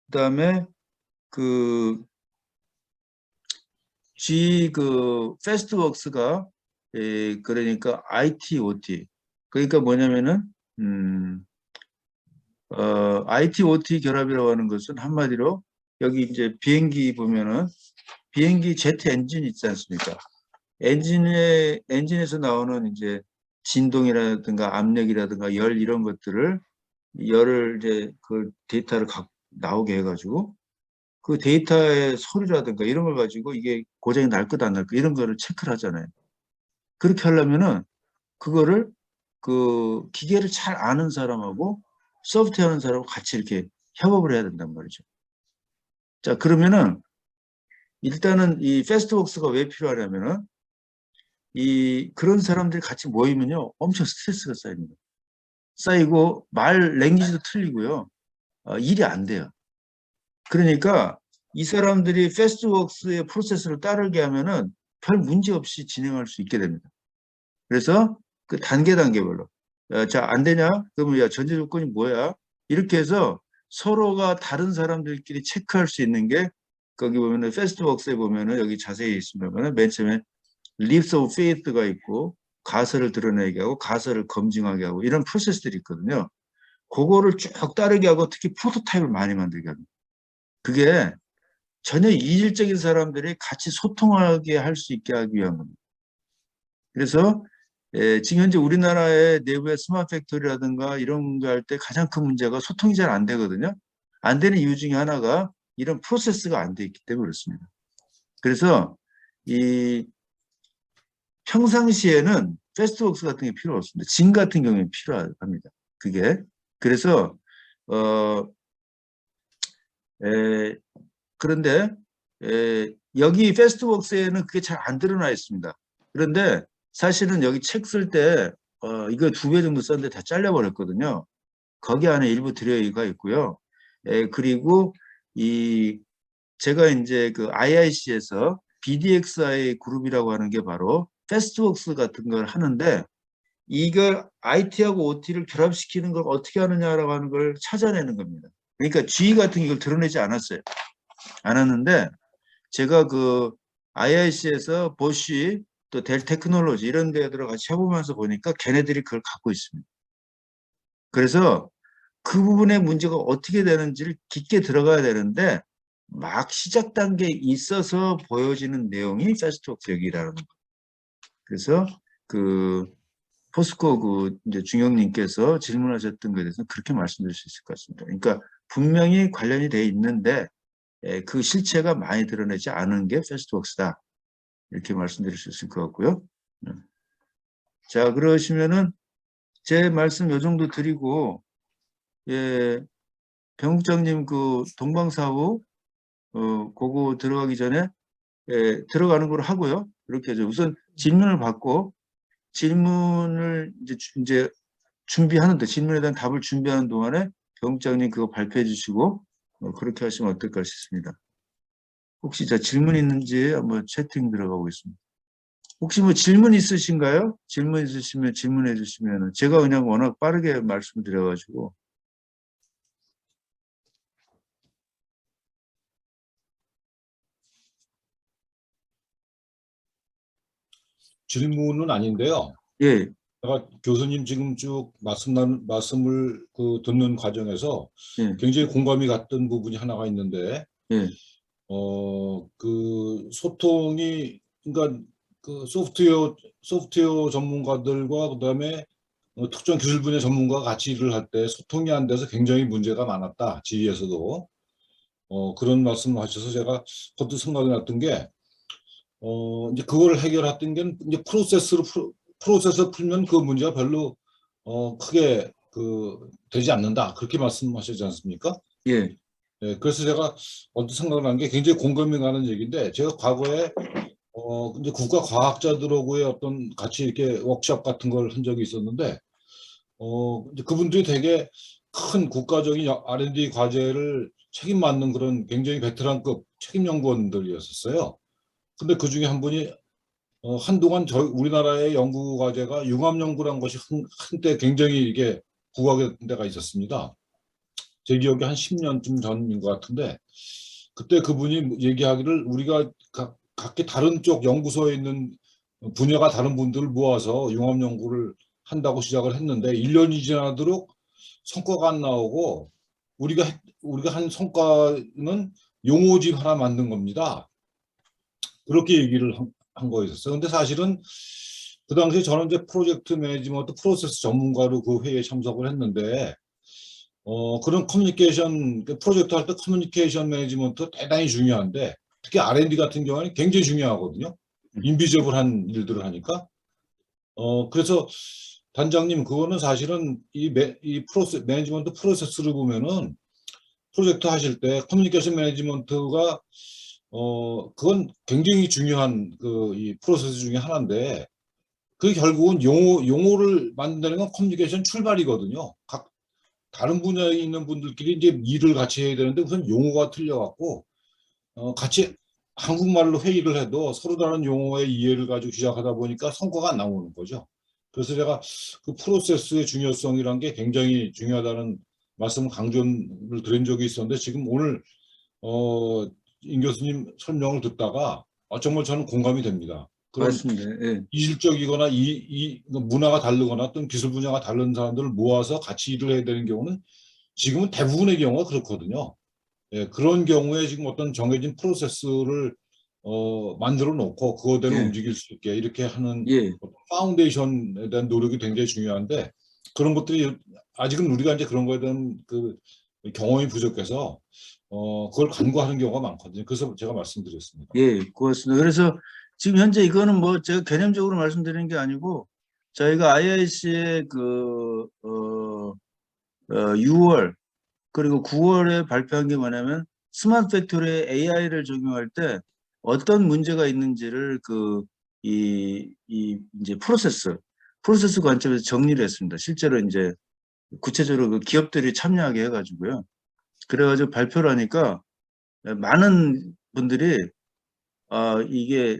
그다음에 그 패스트웍스가 그러니까 IT, OT. 그러니까 뭐냐면은 IT, OT 결합이라고 하는 것은 한마디로 여기 이제 비행기 보면은 비행기 제트 엔진 있지 않습니까? 엔진에서 나오는 이제 진동이라든가 압력이라든가 열 이런 것들을 열을 이제 그 데이터를 나오게 해가지고 그 데이터의 소리라든가 이런 걸 가지고 이게 고장이 날 것 안 날 것 이런 거를 체크를 하잖아요. 그렇게 하려면은 그거를 그 기계를 잘 아는 사람하고 소프트웨어 하는 사람하고 같이 이렇게 협업을 해야 된단 말이죠. 자, 그러면은 일단은 이 패스트웍스가 왜 필요하냐면은 이 그런 사람들이 같이 모이면요 엄청 스트레스가 쌓입니다. 쌓이고 말 랭귀지도 틀리고요. 일이 안 돼요. 그러니까 이 사람들이 패스트웍스의 프로세스를 따르게 하면은 별 문제 없이 진행할 수 있게 됩니다. 그래서 그 단계별로 자, 안 되냐? 그러면 야, 전제 조건이 뭐야? 이렇게 해서 서로가 다른 사람들끼리 체크할 수 있는 게 거기 보면은 패스트웍스에 보면은 여기 자세히 있으면 맨 처음에 lips of faith가 있고 가설을 드러내게 하고 가설을 검증하게 하고 이런 프로세스들이 있거든요. 그거를 쭉 따르게 하고 특히 프로토타입을 많이 만들게 합니다. 그게 전혀 이질적인 사람들이 같이 소통하게 할 수 있게 하기 위한 겁니다. 그래서 지금 현재 우리나라의 내부의 스마트 팩토리라든가 이런 거 할 때 가장 큰 문제가 소통이 잘 안 되거든요. 안 되는 이유 중에 하나가 이런 프로세스가 안 돼 있기 때문에 그렇습니다. 그래서 이 평상시에는 패스트웍스 같은 게 필요 없습니다. 진 같은 경우에 필요합니다. 그게 그래서 그런데 여기 패스트웍스에는 그게 잘 안 드러나 있습니다. 그런데 사실은 여기 책 쓸 때 이거 2배 정도 썼는데 다 잘려버렸거든요. 거기 안에 일부 들어가 있고요. 그리고 이 제가 이제 그 IIC에서 BDXI 그룹이라고 하는 게 바로 패스트웍스 같은 걸 하는데 이걸 IT하고 OT를 결합시키는 걸 어떻게 하느냐라고 하는 걸 찾아내는 겁니다. 그러니까 G 같은 걸 드러내지 않았는데 제가 그 IIC에서 보쉬 또 델 테크놀로지 이런 데들 같이 해보면서 보니까 걔네들이 그걸 갖고 있습니다. 그래서 그 부분의 문제가 어떻게 되는지를 깊게 들어가야 되는데 막 시작 단계에 있어서 보여지는 내용이 패스트웍스 얘기라는 거예요. 그래서 그 포스코 그 이제 중영님께서 질문하셨던 것에 대해서 그렇게 말씀드릴 수 있을 것 같습니다. 그러니까 분명히 관련이 돼 있는데 그 실체가 많이 드러내지 않은 게 패스트웍스다. 이렇게 말씀드릴 수 있을 것 같고요. 자, 그러시면은 제 말씀 요 정도 드리고 병국장님 그 동방사후 그거 들어가기 전에 들어가는 걸 하고요. 이렇게 해서 우선 질문을 받고 질문을 이제 준비하는데 질문에 대한 답을 준비하는 동안에 병국장님 그거 발표해 주시고 그렇게 하시면 어떨까 싶습니다. 혹시 자 질문 있는지 한번 채팅 들어가 보겠습니다. 혹시 뭐 질문 있으신가요? 질문 있으시면 질문해 주시면 제가 그냥 워낙 빠르게 말씀드려가지고 질문은 아닌데요. 예. 제가 교수님 지금 쭉 말씀을 그 듣는 과정에서 예. 굉장히 공감이 갔던 부분이 하나가 있는데, 예. 그 소통이 그러니까 그 소프트웨어 전문가들과 그다음에 특정 기술 분야 전문가가 같이 일을 할 때 소통이 안 돼서 굉장히 문제가 많았다. 지휘에서도 그런 말씀을 하셔서 제가 그것도 생각이 났던 게 이제 그걸 해결했던 게 이제 프로세스를 풀면 그 문제가 별로 크게 그 되지 않는다. 그렇게 말씀하시지 않습니까? 예. 예, 그래서 제가 언뜻 생각난 게 굉장히 공감이 가는 얘기인데, 제가 과거에 이제 국가 과학자들하고의 어떤 같이 이렇게 워크숍 같은 걸 한 적이 있었는데, 이제 그분들이 되게 큰 국가적인 R&D 과제를 책임 맡는 그런 굉장히 베테랑급 책임 연구원들이었어요. 근데 그 중에 한 분이 한동안 우리나라의 연구 과제가 융합 연구란 것이 한때 굉장히 이게 부각된 데가 있었습니다. 제 기억에 한 10년쯤 전인 것 같은데 그때 그분이 얘기하기를 우리가 각기 다른 쪽 연구소에 있는 분야가 다른 분들을 모아서 융합 연구를 한다고 시작을 했는데 1년이 지나도록 성과가 안 나오고 우리가 한 성과는 용어집 하나 만든 겁니다. 그렇게 얘기를 한 거였어요. 근데 사실은 그 당시에 저는 이제 프로젝트 매니지먼트 프로세스 전문가로 그 회의에 참석을 했는데 그런 커뮤니케이션 프로젝트 할 때 커뮤니케이션 매니지먼트 대단히 중요한데 특히 R&D 같은 경우는 굉장히 중요하거든요. 인비저블한 일들을 하니까. 그래서 단장님 그거는 사실은 이 매니지먼트 프로세스를 보면은 프로젝트 하실 때 커뮤니케이션 매니지먼트가 그건 굉장히 중요한 이 프로세스 중에 하나인데 그 결국은 용어를 만드는 건 커뮤니케이션 출발이거든요. 각 다른 분야에 있는 분들끼리 이제 일을 같이 해야 되는데 우선 용어가 틀려갖고 같이 한국말로 회의를 해도 서로 다른 용어의 이해를 가지고 시작하다 보니까 성과가 안 나오는 거죠. 그래서 제가 그 프로세스의 중요성이란 게 굉장히 중요하다는 말씀을 강조를 드린 적이 있었는데 지금 오늘 임 교수님 설명을 듣다가 정말 저는 공감이 됩니다. 그런 맞습니다. 예. 이질적이거나 문화가 다르거나 어떤 기술 분야가 다른 사람들을 모아서 같이 일을 해야 되는 경우는 지금은 대부분의 경우가 그렇거든요. 예, 그런 경우에 지금 어떤 정해진 프로세스를 만들어 놓고 그거대로 예. 움직일 수 있게 이렇게 하는 예. 파운데이션에 대한 노력이 굉장히 중요한데 그런 것들이 아직은 우리가 이제 그런 거에 대한 그 경험이 부족해서 그걸 간과하는 경우가 많거든요. 그래서 제가 말씀드렸습니다. 예, 고맙습니다. 그래서 지금 현재 이거는 뭐 제가 개념적으로 말씀드리는 게 아니고 저희가 IIC의 6월 그리고 9월에 발표한 게 뭐냐면 스마트 팩토리에 AI를 적용할 때 어떤 문제가 있는지를 이제 프로세스 관점에서 정리를 했습니다. 실제로 이제 구체적으로 그 기업들이 참여하게 해가지고요. 그래가지고 발표를 하니까 많은 분들이 이게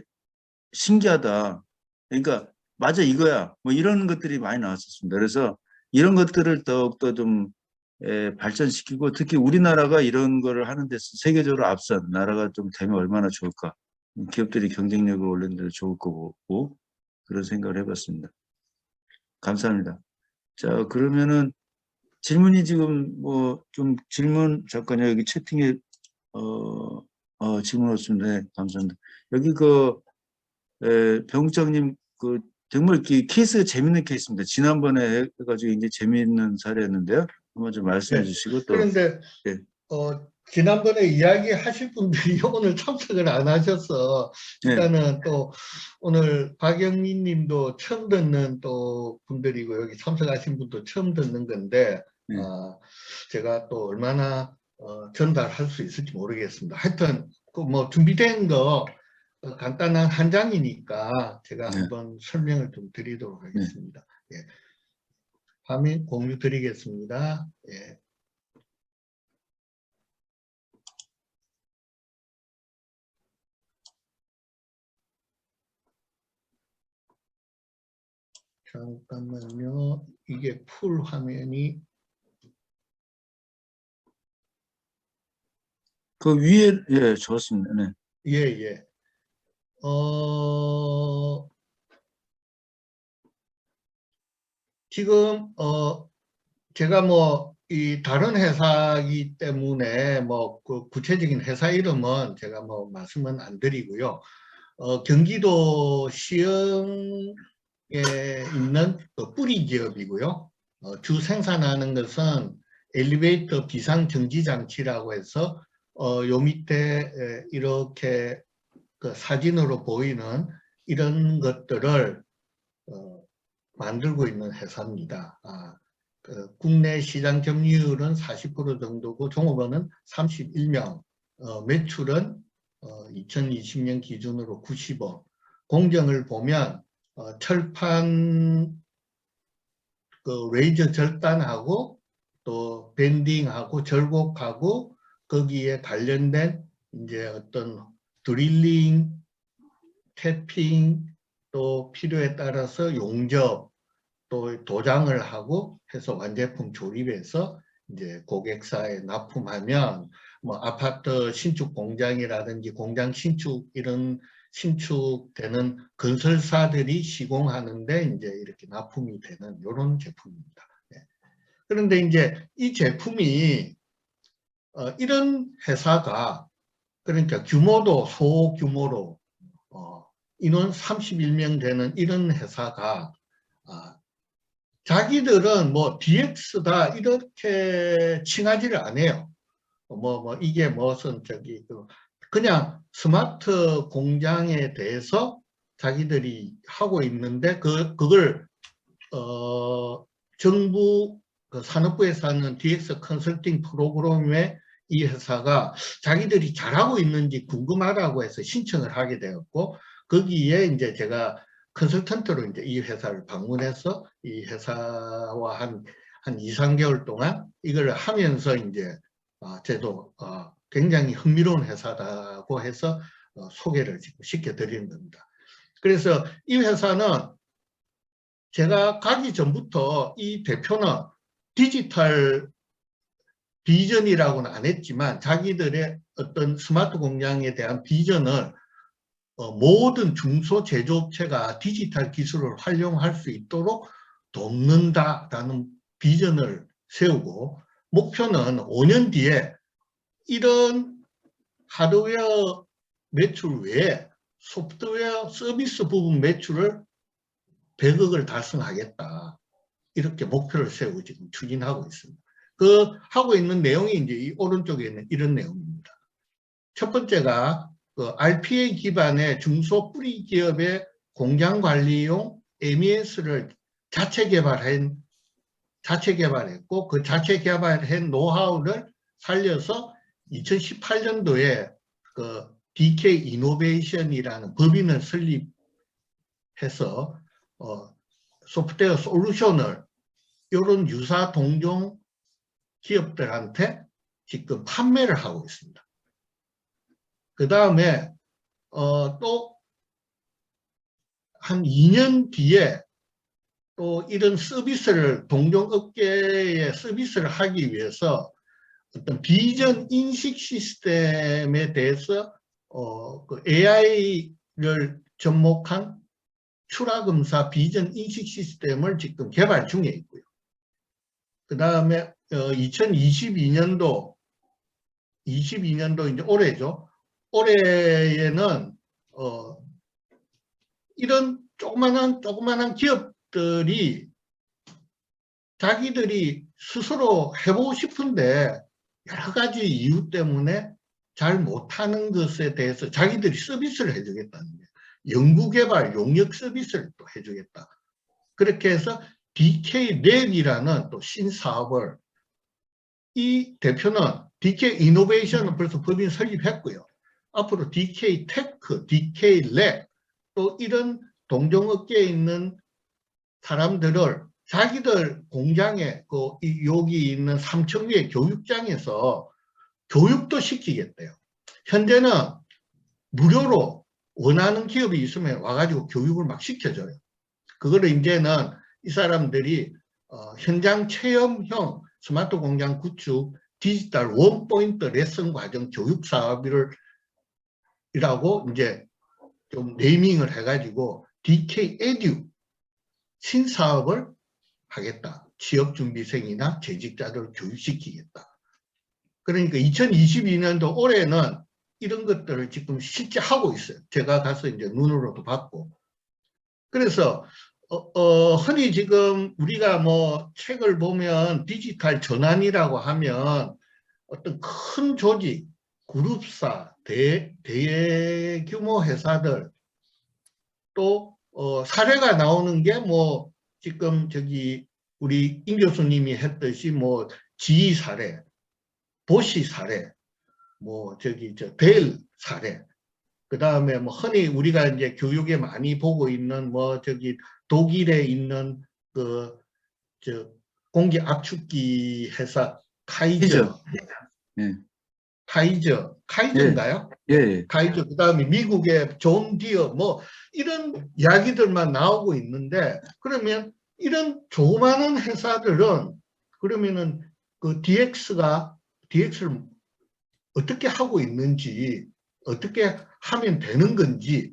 신기하다. 그러니까 맞아 이거야. 뭐 이런 것들이 많이 나왔었습니다. 그래서 이런 것들을 더욱더 좀 발전시키고 특히 우리나라가 이런 거를 하는 데서 세계적으로 앞선 나라가 좀 되면 얼마나 좋을까. 기업들이 경쟁력을 올리는 데 좋을 거고 그런 생각을 해봤습니다. 감사합니다. 자 그러면은 질문이 지금 뭐 좀 질문 잠깐요. 여기 채팅에 질문 없습니다. 네, 감사합니다. 여기 병국장님 정말 케이스가 재밌는 케이스입니다. 지난번에 해가지고 이제 재미있는 사례였는데요. 한번 좀 말씀해 네. 주시고 또 그런데 예. 지난번에 이야기하실 분들이 오늘 참석을 안 하셔서 일단은 또 오늘 박영민 님도 처음 듣는 또 분들이고 여기 참석하신 분도 처음 듣는 건데 제가 또 얼마나 전달할 수 있을지 모르겠습니다. 하여튼 뭐 준비된 거 간단한 한 장이니까 제가 한번 설명을 좀 드리도록 하겠습니다. 예. 화면 공유 드리겠습니다. 예. 잠깐만요. 이게 풀 화면이 그 위에 예 좋습니다. 네. 예. 지금 제가 뭐 이 다른 회사이기 때문에 뭐 그 구체적인 회사 이름은 제가 뭐 말씀은 안 드리고요. 경기도 시흥에 있는 뿌리 기업이고요. 주 생산하는 것은 엘리베이터 비상 정지 장치라고 해서 요 밑에 이렇게 그 사진으로 보이는 이런 것들을 만들고 있는 회사입니다. 국내 시장 점유율은 40% 정도고 종업원은 31명, 매출은 2020년 기준으로 90억. 공정을 보면 철판 레이저 절단하고 또 밴딩하고 절곡하고 거기에 관련된 이제 어떤 드릴링, 태핑 또 필요에 따라서 용접 또 도장을 하고 해서 완제품 조립해서 이제 고객사에 납품하면 뭐 아파트 신축 공장이라든지 공장 신축 이런 신축되는 건설사들이 시공하는데 이제 이렇게 납품이 되는 이런 제품입니다. 네. 그런데 이제 이 제품이 이런 회사가 그러니까 규모도 소규모로 인원 31명 되는 이런 회사가 자기들은 뭐 DX다 이렇게 칭하지를 안 해요. 이게 무슨 그냥 스마트 공장에 대해서 자기들이 하고 있는데 그걸 정부 산업부에서 하는 DX 컨설팅 프로그램에 이 회사가 자기들이 잘하고 있는지 궁금하다고 해서 신청을 하게 되었고, 거기에 이제 제가 컨설턴트로 이제 이 회사를 방문해서 이 회사와 한 2, 3개월 동안 이걸 하면서 이제 저도 굉장히 흥미로운 회사다고 해서 소개를 지금 시켜드리는 겁니다. 그래서 이 회사는 제가 가기 전부터 이 대표는 디지털 비전이라고는 안 했지만 자기들의 어떤 스마트 공장에 대한 비전을 모든 중소제조업체가 디지털 기술을 활용할 수 있도록 돕는다라는 비전을 세우고, 목표는 5년 뒤에 이런 하드웨어 매출 외에 소프트웨어 서비스 부분 매출을 100억을 달성하겠다, 이렇게 목표를 세우고 지금 추진하고 있습니다. 하고 있는 내용이 이제 이 오른쪽에 있는 이런 내용입니다. 첫 번째가 RPA 기반의 중소 뿌리 기업의 공장 관리용 MES를 자체 개발했고, 그 자체 개발한 노하우를 살려서 2018년도에 DK 이노베이션이라는 법인을 설립해서 소프트웨어 솔루션을 이런 유사 동종 기업들한테 지금 판매를 하고 있습니다. 그 다음에 또 한 2년 뒤에 또 이런 서비스를 동종업계의 서비스를 하기 위해서 어떤 비전 인식 시스템에 대해서 AI를 접목한 추라검사 비전 인식 시스템을 지금 개발 중에 있고요. 그 다음에 2022년도 이제 올해죠. 올해에는 이런 조그만한 기업들이 자기들이 스스로 해보고 싶은데 여러 가지 이유 때문에 잘 못하는 것에 대해서 자기들이 서비스를 해주겠다는 거예요. 연구개발 용역 서비스를 또 해주겠다. 그렇게 해서 DK랩이라는 또 신사업을, 이 대표는 DK 이노베이션은 벌써 법인 설립했고요. 앞으로 DK 테크, DK 랩, 또 이런 동종업계에 있는 사람들을 자기들 공장에 여기 있는 삼청리의 교육장에서 교육도 시키겠대요. 현재는 무료로 원하는 기업이 있으면 와가지고 교육을 막 시켜줘요. 그거를 이제는 이 사람들이 현장 체험형 스마트 공장 구축 디지털 원포인트 레슨 과정 교육 사업이라고 이제 좀 네이밍을 해가지고 DK 에듀 신사업을 하겠다. 취업준비생이나 재직자들을 교육시키겠다. 그러니까 2022년도 올해는 이런 것들을 지금 실제 하고 있어요. 제가 가서 이제 눈으로도 봤고. 그래서 흔히 지금 우리가 뭐 책을 보면 디지털 전환이라고 하면 어떤 큰 조직, 그룹사, 대규모 회사들, 또 사례가 나오는 게 뭐 지금 우리 임 교수님이 했듯이 뭐 GE 사례, 보시 사례, 뭐 벨 사례, 그 다음에 뭐 흔히 우리가 이제 교육에 많이 보고 있는 뭐 독일에 있는 공기 압축기 회사 카이저, 카이저인가요? 예. 카이저, 그 다음에 미국의 존 디어, 뭐 이런 이야기들만 나오고 있는데, 그러면 이런 조그마한 회사들은 그러면은 그 DX를 어떻게 하고 있는지, 어떻게 하면 되는 건지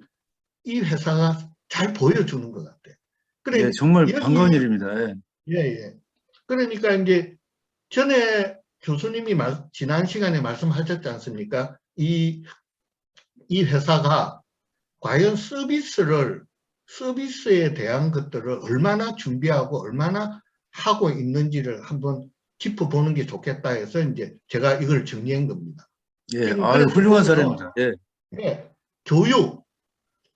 이 회사가 잘 보여주는 것 같아요. 네, 정말 반가운 일입니다. 예. 예. 그러니까 이제 전에 교수님이 지난 시간에 말씀하셨지 않습니까? 이 회사가 과연 서비스에 대한 것들을 얼마나 준비하고 얼마나 하고 있는지를 한번 짚어보는 게 좋겠다 해서 이제 제가 이걸 정리한 겁니다. 예, 훌륭한 사례입니다. 예. 네, 교육,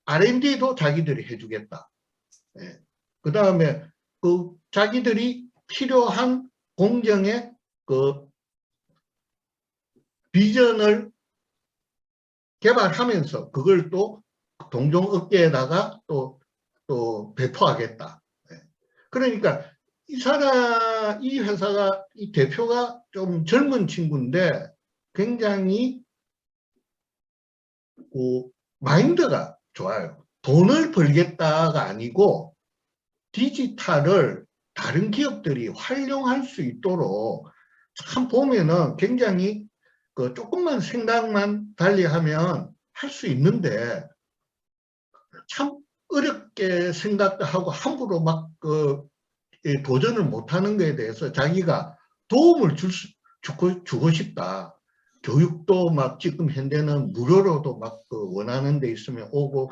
R&D도 자기들이 해주겠다. 예. 그 다음에 그 자기들이 필요한 공정의 그 비전을 개발하면서 그걸 또 동종업계에다가 또 배포하겠다. 예. 그러니까 이 회사가, 이 대표가 좀 젊은 친구인데 굉장히 마인드가 좋아요. 돈을 벌겠다가 아니고 디지털을 다른 기업들이 활용할 수 있도록 참 보면은 굉장히 그 조금만 생각만 달리하면 할 수 있는데 참 어렵게 생각도 하고 함부로 막 도전을 못하는 것에 대해서 자기가 도움을 주고 싶다. 교육도 막 지금 현대는 무료로도 막 원하는 데 있으면 오고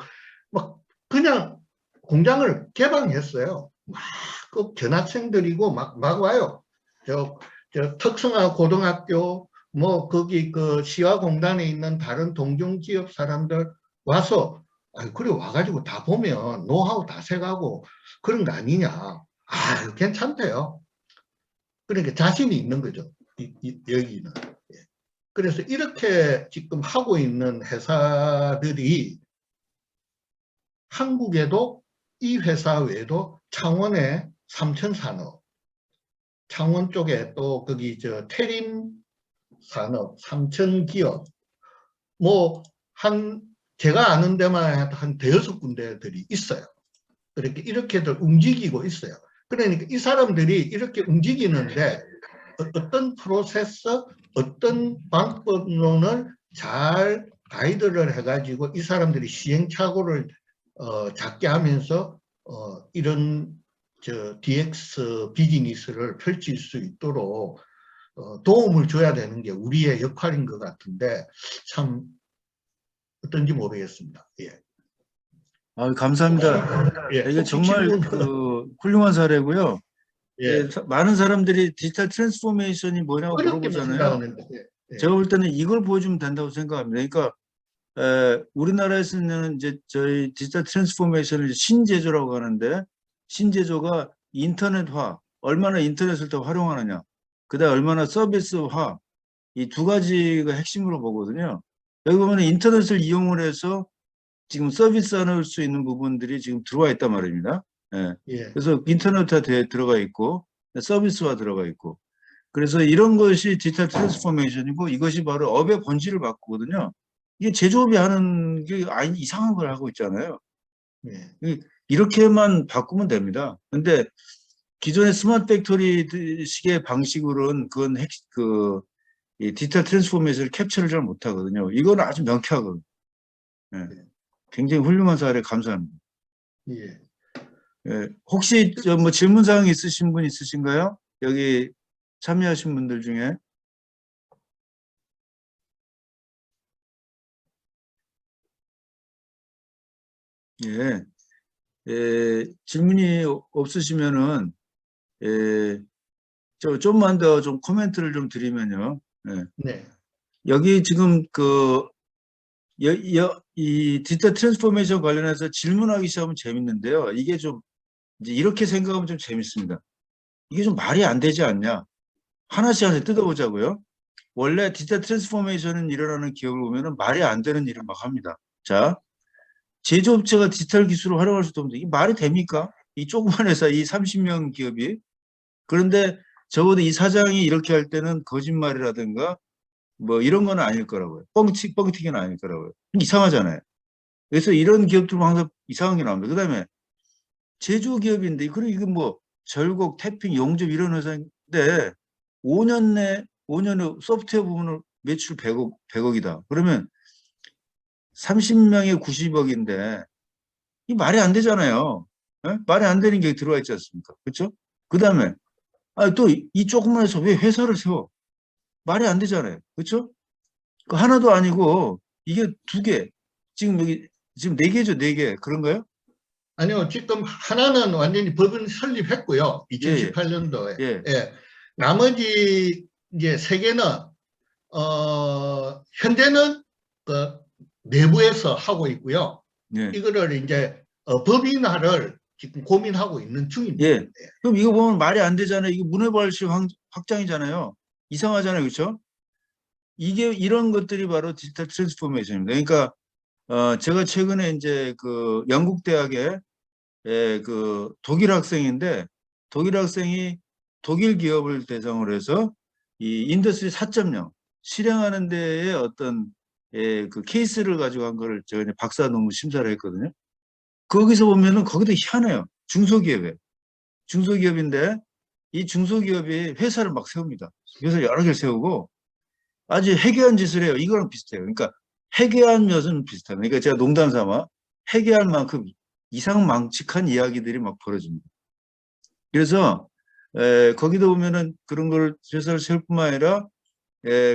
막 그냥 공장을 개방했어요. 막 그 전학생들이고 막 와요. 저 특성화 고등학교 뭐 거기 그 시화공단에 있는 다른 동종지역 사람들 와서 그래 와가지고 다 보면 노하우 다 새가고 그런 거 아니냐. 괜찮대요. 그러니까 자신이 있는 거죠. 여기는. 예. 그래서 이렇게 지금 하고 있는 회사들이 한국에도 이 회사 외에도 창원의 삼천산업, 창원 쪽에 또 거기 태림 산업, 삼천기업, 뭐 제가 아는 데만 한 대여섯 군데들이 있어요. 이렇게들 움직이고 있어요. 그러니까 이 사람들이 이렇게 움직이는데 어떤 프로세스, 어떤 방법론을 잘 가이드를 해가지고 이 사람들이 시행착오를 작게 하면서 이런 DX 비즈니스를 펼칠 수 있도록 도움을 줘야 되는 게 우리의 역할인 것 같은데 참 어떤지 모르겠습니다. 예. 감사합니다. 예, 이게 정말 훌륭한 사례고요. 예. 많은 사람들이 디지털 트랜스포메이션이 뭐냐고 물어보잖아요. 제가 볼 때는 이걸 보여주면 된다고 생각합니다. 그러니까 우리나라에서는 이제 저희 디지털 트랜스포메이션을 신제조라고 하는데 신제조가 인터넷화, 얼마나 인터넷을 더 활용하느냐, 그다음 얼마나 서비스화, 이 두 가지가 핵심으로 보거든요. 여기 보면 인터넷을 이용을 해서 지금 서비스할 수 있는 부분들이 지금 들어와 있단 말입니다. 예. 예. 그래서 인터넷화 들어가 있고 서비스화 들어가 있고 그래서 이런 것이 디지털 트랜스포메이션이고 이것이 바로 업의 본질을 바꾸거든요. 이게 제조업이 하는 게 이상한 걸 하고 있잖아요. 예. 이렇게만 바꾸면 됩니다. 근데 기존의 스마트 팩토리 식의 방식으로는 그건 이 디지털 트랜스포메이션을 캡처를 잘 못하거든요. 이건 아주 명쾌하거든요. 예. 굉장히 훌륭한 사례 감사합니다. 예. 예. 혹시 뭐 질문사항 있으신 분 있으신가요? 여기 참여하신 분들 중에. 예. 질문이 없으시면은 좀만 더 좀 코멘트를 좀 드리면요. 예. 네. 여기 지금 이 디지털 트랜스포메이션 관련해서 질문하기 시작하면 재밌는데요. 이게 좀 이제 이렇게 생각하면 좀 재밌습니다. 이게 좀 말이 안 되지 않냐? 하나씩 뜯어보자고요. 원래 디지털 트랜스포메이션은 일어나는 기업을 보면은 말이 안 되는 일을 막 합니다. 자, 제조업체가 디지털 기술을 활용할 수도 없는데 이게 말이 됩니까? 이 조그만 회사, 이 30명 기업이. 그런데 적어도 이 사장이 이렇게 할 때는 거짓말이라든가 뭐 이런 건 아닐 거라고요. 뻥튀기는 아닐 거라고요. 이상하잖아요. 그래서 이런 기업들은 항상 이상한 게 나옵니다. 그 다음에 제조기업인데, 그리고 이거 뭐 절곡, 태핑, 용접 이런 회사인데 5년에 소프트웨어 부문을 매출 100억이다. 그러면 30명에 90억인데 이 말이 안 되잖아요. 예? 말이 안 되는 게 들어와 있지 않습니까? 그렇죠? 그다음에 또 이 조그만 회사 왜 회사를 세워? 말이 안 되잖아요. 그렇죠? 그 하나도 아니고 이게 2개. 지금 여기 지금 4개죠, 4개. 그런가요? 아니요, 지금 하나는 완전히 법은 설립했고요. 예, 2018년도에. 예. 예. 나머지 이제 3개는 현재는 그 내부에서 하고 있고요. 예. 이거를 이제 법인화를 지금 고민하고 있는 중입니다. 예. 그럼 이거 보면 말이 안 되잖아요. 이게 문해발식 확장이잖아요. 이상하잖아요. 그렇죠? 이게 이런 것들이 바로 디지털 트랜스포메이션입니다. 그러니까 제가 최근에 이제 그 영국 대학에 그 독일 학생인데 독일 학생이 독일 기업을 대상으로 해서 이 인더스트리 4.0 실행하는 데에 어떤 그 케이스를 가지고 한 거를 제가 이제 박사 논문 심사를 했거든요. 거기서 보면은 거기도 희한해요. 중소기업인데 이 중소기업이 회사를 막 세웁니다. 회사를 여러 개를 세우고 아주 해괴한 짓을 해요. 이거랑 비슷해요. 그러니까 해괴한 것은 비슷합니다. 그러니까 제가 농담 삼아 해괴할 만큼 이상망측한 이야기들이 막 벌어집니다. 그래서 거기도 보면은 그런 걸 회사를 세울 뿐만 아니라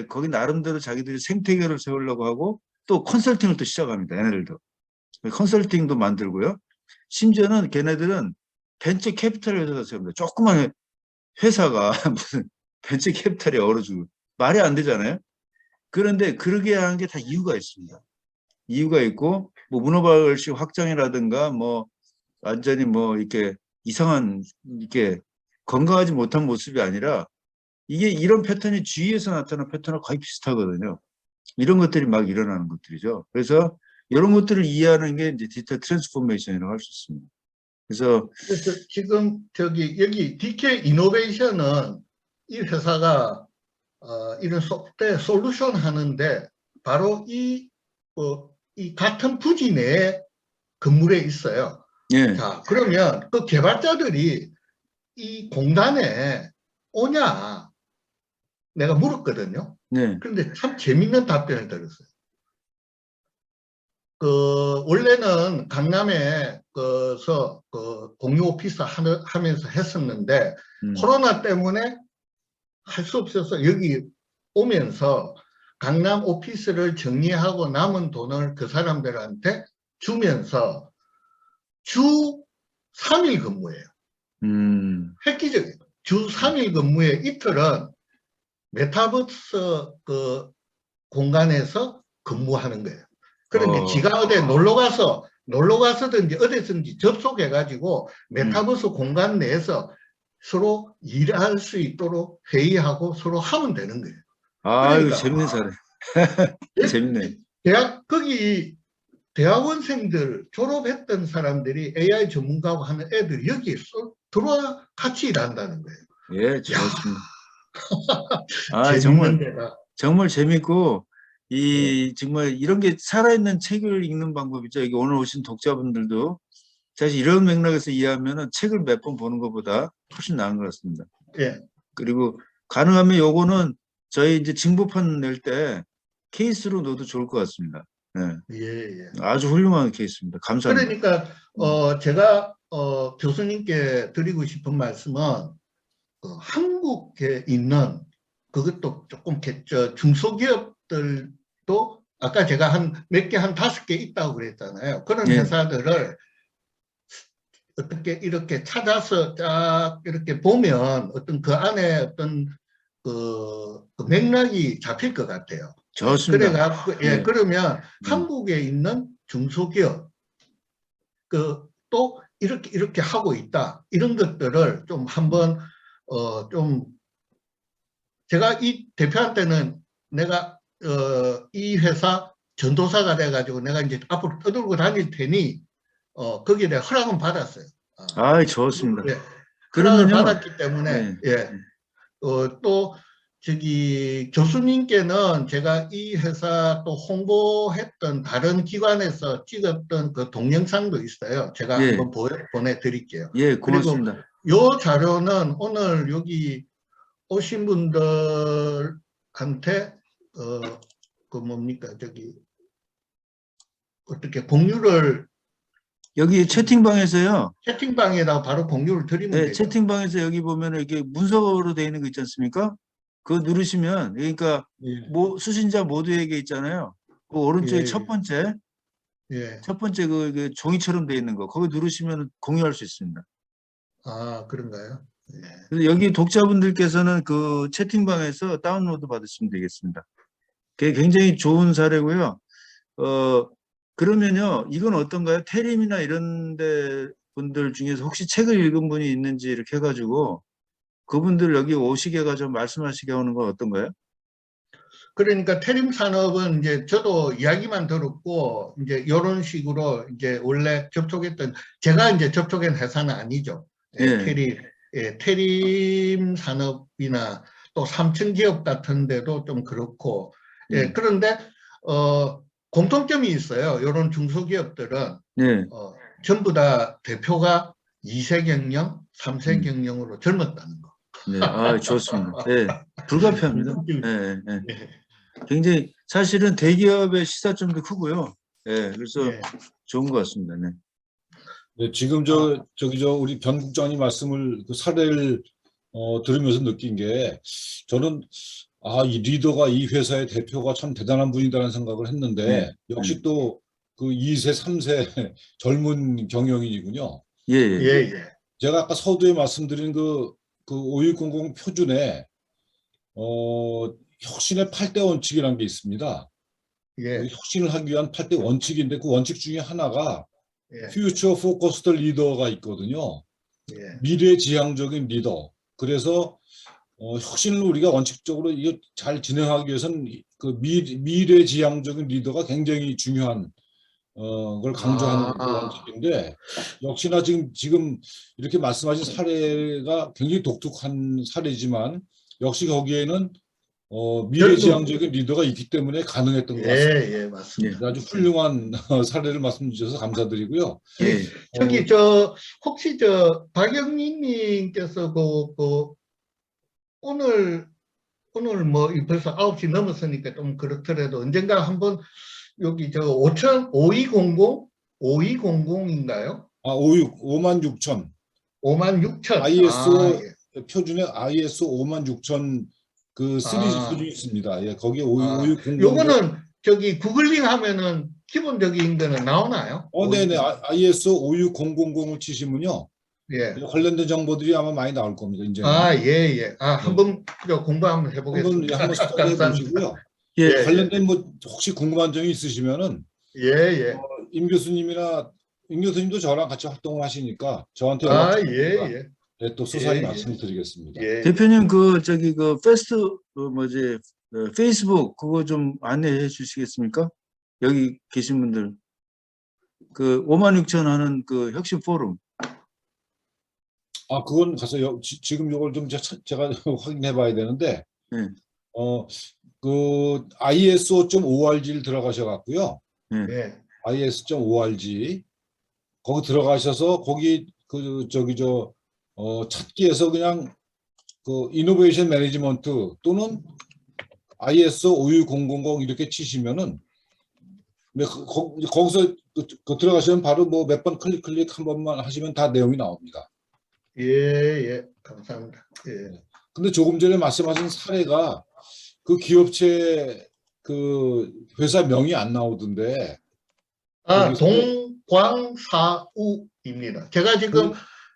거기 나름대로 자기들이 생태계를 세우려고 하고 또 컨설팅을 또 시작합니다. 얘네들도. 컨설팅도 만들고요. 심지어는 걔네들은 벤처 캐피탈 회사가 세웁니다. 조그만 회사가 무슨 벤처 캐피탈이 얼어주고 말이 안 되잖아요. 그런데 그러게 하는 게 다 이유가 있습니다. 이유가 있고 뭐 문어발식 확장이라든가 뭐 완전히 뭐 이렇게 이상한 이렇게 건강하지 못한 모습이 아니라 이게 이런 패턴이 주위에서 나타나는 패턴과 거의 비슷하거든요. 이런 것들이 막 일어나는 것들이죠. 그래서 이런 것들을 이해하는 게 이제 디지털 트랜스포메이션이라고 할 수 있습니다. 그래서 지금 여기 DK 이노베이션은 이 회사가 이런 소프트웨어 솔루션 하는데 바로 이 같은 부지 내에 건물에 있어요. 예. 자, 그러면 그 개발자들이 이 공단에 오냐 내가 물었거든요. 네. 그런데 참 재밌는 답변을 들었어요. 원래는 강남에 공유 오피스 하면서 했었는데 코로나 때문에 할 수 없어서 여기 오면서 강남 오피스를 정리하고 남은 돈을 그 사람들한테 주면서 주 3일 근무예요. 획기적이에요. 주 3일 근무에 이틀은 메타버스 그 공간에서 근무하는 거예요. 그러니까 지가 어디 놀러 가서든지 어디든지 접속해가지고 메타버스 공간 내에서 서로 일할 수 있도록 회의하고 서로 하면 되는 거예요. 그러니까, 이거 재밌는 사례. 재밌네. 거기 대학원생들 졸업했던 사람들이 AI 전문가고 하는 애들이 여기에 들어와 같이 일한다는 거예요. 예, 좋습니다. 재밌는 정말 재밌고 정말 이런 게 살아있는 책을 읽는 방법이죠. 여기 오늘 오신 독자분들도 사실 이런 맥락에서 이해하면은 책을 몇 번 보는 것보다 훨씬 나은 것 같습니다. 예. 그리고 가능하면 요거는 저희 이제 징보판 낼 때 케이스로 넣어도 좋을 것 같습니다. 예. 예. 아주 훌륭한 케이스입니다. 감사합니다. 그러니까 제가 교수님께 드리고 싶은 말씀은 한국에 있는 그것도 조금 중소기업들도 아까 제가 몇 개 한 5개 있다고 그랬잖아요. 그런 회사들을 어떻게 이렇게 찾아서 쫙 이렇게 보면 어떤 그 안에 어떤 그 맥락이 잡힐 것 같아요. 좋습니다. 그래갖고 그러면 한국에 있는 중소기업 또 이렇게 하고 있다 이런 것들을 좀 한번 좀 제가 이 대표한테는 내가 이 회사 전도사가 돼가지고 내가 이제 앞으로 떠들고 다닐 테니 거기에 대한 허락은 받았어요. 좋습니다. 허락을 받았기 때문에 또 교수님께는 제가 이 회사 또 홍보했던 다른 기관에서 찍었던 그 동영상도 있어요. 제가 한번 보내드릴게요. 예, 고맙습니다. 그리고 이 자료는 오늘 여기 오신 분들한테 그 뭡니까 저기 어떻게 공유를 여기 채팅방에서요. 채팅방에다가 바로 공유를 드리면 네, 되죠. 채팅방에서 여기 보면 이렇게 문서로 되어 있는 거 있지 않습니까? 그거 누르시면 그러니까 예, 수신자 모두에게 있잖아요. 그 오른쪽에 예, 첫 번째 예. 그 종이처럼 되어 있는 거 거기 누르시면 공유할 수 있습니다. 아, 그런가요? 예. 그래서 여기 독자분들께서는 그 채팅방에서 다운로드 받으시면 되겠습니다. 그게 굉장히 좋은 사례고요. 그러면요, 이건 어떤가요? 태림이나 이런 데 분들 중에서 혹시 책을 읽은 분이 있는지 이렇게 해가지고 그분들 여기 오시게 해가지고 말씀하시게 하는 건 어떤가요? 그러니까 태림 산업은 이제 저도 이야기만 들었고 이제 이런 식으로 이제 원래 접촉했던 제가 이제 접촉한 회사는 아니죠. 예. 태림 산업이나 또 삼층 기업 같은 데도 좀 그렇고 그런데 공통점이 있어요. 이런 중소기업들은 네. 전부 다 대표가 2세 경영, 3세 경영으로 젊었다는 거. 네. 아, 좋습니다. 네. 불가피합니다. 네, 네. 굉장히 사실은 대기업의 시사점도 크고요. 네. 그래서 좋은 것 같습니다. 네. 네, 지금 우리 변 국장님 말씀을 그 사례를 들으면서 느낀 게 저는 이 리더가 이 회사의 대표가 참 대단한 분이다라는 생각을 했는데 역시 또 그 2세, 3세 젊은 경영인이군요. 예, 예. 제가 아까 서두에 말씀드린 그 5600 표준에 혁신의 8대 원칙이라는 게 있습니다. 그 혁신을 하기 위한 8대 원칙인데 그 원칙 중에 하나가 퓨처 포커스드 리더가 있거든요. 미래지향적인 리더. 그래서 혁신을 우리가 원칙적으로 이거 잘 진행하기 위해서는 그 미래지향적인 리더가 굉장히 중요한 걸 강조하는 원칙인데 역시나 지금 이렇게 말씀하신 사례가 굉장히 독특한 사례지만 역시 거기에는 미래지향적인 리더가 있기 때문에 가능했던 것 같습니다. 예, 맞습니다. 아주 훌륭한 사례를 말씀 주셔서 감사드리고요. 저기 혹시 박영민님께서 오늘 뭐 벌써 9시 넘었으니까 좀 그렇더라도 언젠가 한번 여기 5200인가요? 56,000. 56,000. ISO 표준에 ISO 56,000 그 시리즈 표준이 있습니다. 예, 거기에 5600. 요거는 구글링 하면은 기본적인 거는 나오나요? 네네. ISO 56000을 치시면요. 관련된 정보들이 아마 많이 나올 겁니다. 이제. 한번 공부 한번 해보겠습니다. 한번 스터디해 보시고요. 관련된 혹시 궁금한 점이 있으시면은 임 교수님이나 임 교수님도 저랑 같이 활동을 하시니까 저한테 연락 주시면 또 소상히 말씀드리겠습니다. 대표님 그 페이스북 그거 좀 안내해 주시겠습니까? 여기 계신 분들 그 56,000 하는 그 혁신 포럼. 그건 가서 지금 이걸 좀 제가 확인해 봐야 되는데 그 ISO.org를 들어가셔 갖고요. IS.org 거기 들어가셔서 거기 찾기에서 그냥 그 이노베이션 매니지먼트 또는 ISO 56000 이렇게 치시면은 거기서 들어가시면 바로 몇 번 클릭 한 번만 하시면 다 내용이 나옵니다. 감사합니다. 근데 조금 전에 말씀하신 사례가 그 기업체 그 회사 명이 안 나오던데. 동광사우입니다. 제가 지금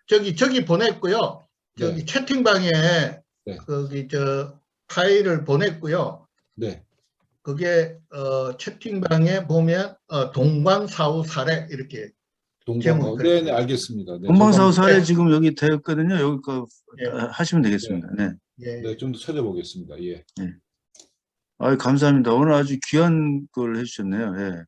저기 보냈고요. 채팅방에 파일을 보냈고요. 그게 채팅방에 보면 동광사우 사례 이렇게 네, 알겠습니다. 동방사우 사례 지금 여기 되었거든요. 여기 거 하시면 되겠습니다. 네, 좀 더 찾아보겠습니다. 감사합니다. 오늘 아주 귀한 걸 해주셨네요.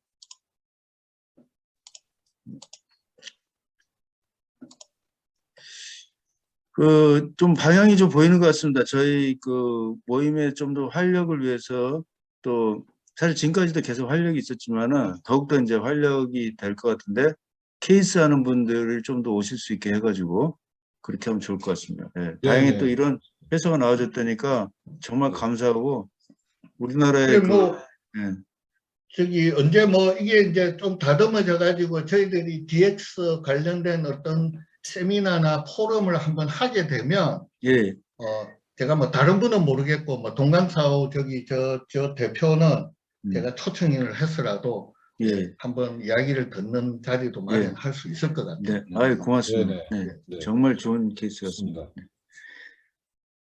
좀 방향이 좀 보이는 것 같습니다. 저희 그 모임에 좀 더 활력을 위해서 또 사실 지금까지도 계속 활력이 있었지만은 더욱더 이제 활력이 될 것 같은데 케이스 하는 분들을 좀 더 오실 수 있게 해가지고 그렇게 하면 좋을 것 같습니다. 다행히 또 이런 회사가 나와줬다니까 정말 네. 감사하고 우리나라의 그래, 뭐 예, 저기 언제 뭐 이게 이제 좀 다듬어져 가지고 저희들이 DX 관련된 어떤 세미나나 포럼을 한번 하게 되면 예, 제가 뭐 다른 분은 모르겠고 뭐 동강사업 저기 저 대표는 제가 초청을 해서라도 예, 한번 이야기를 듣는 자리도 마련할 수 있을 것 같아요. 네, 아유 고맙습니다. 네네. 네, 네. 정말 좋은 케이스였습니다. 좋습니다.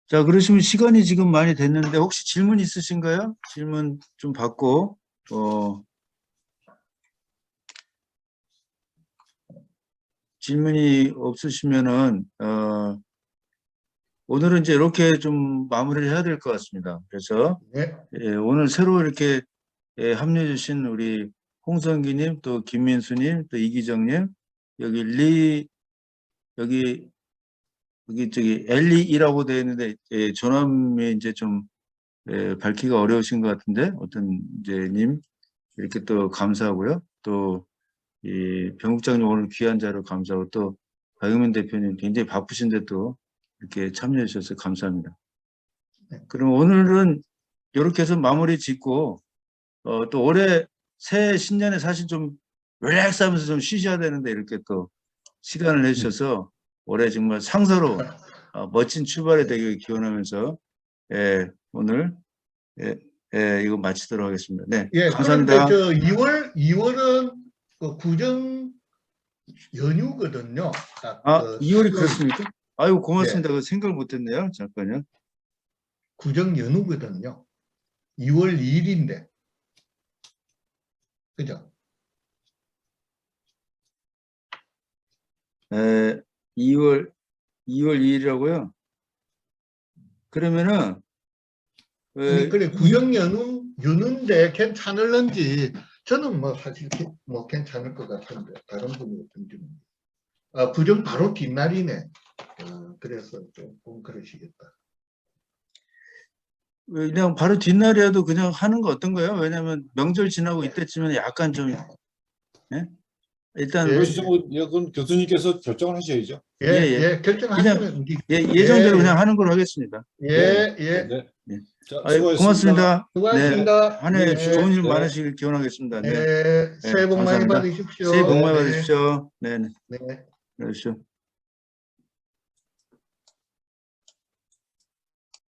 자, 그러시면 시간이 지금 많이 됐는데 혹시 질문 있으신가요? 질문 좀 받고 질문이 없으시면은 오늘은 이제 이렇게 좀 마무리를 해야 될 것 같습니다. 그래서 네. 오늘 새로 이렇게 합류해 주신 우리 홍성기님, 또 김민수님, 또 이기정님, 여기 저기 엘리이라고 되어 있는데 전함이 이제 좀 밝기가 어려우신 것 같은데 어떤 이제 님 이렇게 또 감사하고요. 또 이 병국장님 오늘 귀한 자료 감사하고 또 박영민 대표님 굉장히 바쁘신데 또 이렇게 참여해 주셔서 감사합니다. 그럼 오늘은 이렇게 해서 마무리 짓고 또 올해 새해 신년에 사실 좀 릴렉스하면서 좀 쉬셔야 되는데 이렇게 또 시간을 내주셔서 올해 정말 상사로 멋진 출발이 되길 기원하면서 오늘 이거 마치도록 하겠습니다. 네, 예, 감사합니다. 그런데 저 2월은 그 구정 연휴거든요. 딱 2월이 그렇습니까? 아유 고맙습니다. 네. 그 생각을 못했네요. 잠깐요. 구정 연휴거든요. 2월 2일인데. 그죠? 2월 2일이라고요? 그러면은 아니, 그래, 구정 연휴인데 괜찮을런지 저는 뭐 사실 뭐 괜찮을 것 같은데 다른 분이 어떤지. 구정 바로 뒷날이네. 그래서 조금 그러시겠다. 그냥 바로 뒷날이라도 그냥 하는 거 어떤가요? 왜냐면 명절 지나고 이때쯤은 약간 좀 일단 그것이 그건 교수님께서 결정을 하셔야죠. 예, 결정하시면 예정대로 그냥 하는 걸로 하겠습니다. 네. 자, 수고하셨습니다. 고맙습니다. 수고하셨습니다. 한 해 네. 좋은 일 많으시길 기원하겠습니다. 네. 새해 복 많이 감사합니다. 받으십시오. 새해 복 많이 네. 받으십시오. 네. 네. 그러십시오.